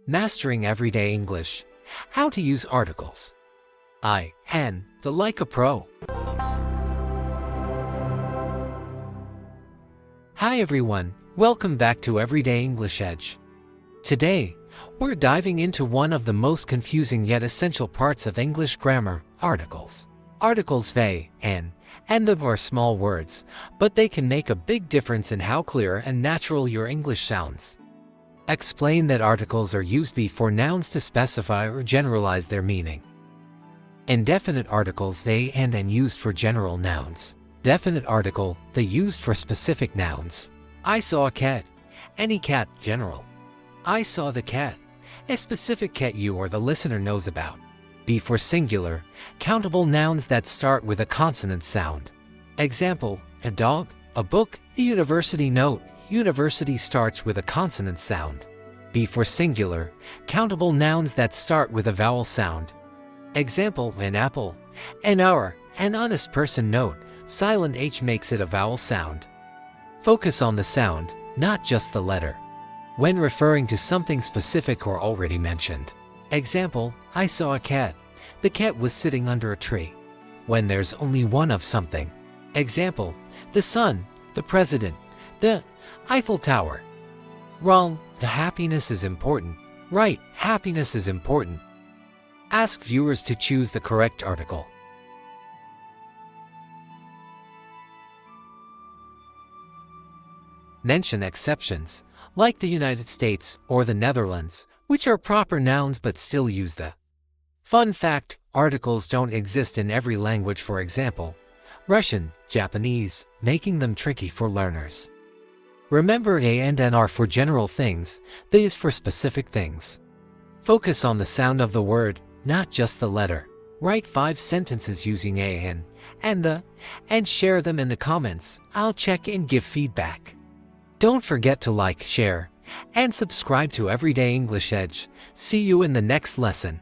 Mastering Everyday English. How to use articles. I, Han, the like a pro. Hi everyone, welcome back to Everyday English Edge. Today, we're diving into one of the most confusing yet essential parts of English grammar, articles. Articles they, and the are small words, but they can make a big difference in how clear and natural your English sounds. Explain that articles are used before nouns to specify or generalize their meaning. Indefinite articles they and used for general nouns. Definite article, the used for specific nouns. I saw a cat. Any cat, general. I saw the cat. A specific cat you or the listener knows about. B for singular, countable nouns that start with a consonant sound. Example, a dog, a book, a university note. University starts with a consonant sound. B for singular, countable nouns that start with a vowel sound. Example, an apple, an hour, an honest person note. Silent H makes it a vowel sound. Focus on the sound, not just the letter, when referring to something specific or already mentioned. Example, I saw a cat. The cat was sitting under a tree. When there's only one of something. Example, the sun, the president, the Eiffel Tower. Wrong, the happiness is important. Right, happiness is important. Ask viewers to choose the correct article. Mention exceptions, like the United States or the Netherlands, which are proper nouns but still use the. Fun fact, articles don't exist in every language, for example, Russian, Japanese, making them tricky for learners. Remember A and N are for general things, the is for specific things. Focus on the sound of the word, not just the letter. Write 5 sentences using A and the, and share them in the comments. I'll check and give feedback. Don't forget to like, share, and subscribe to Everyday English Edge. See you in the next lesson.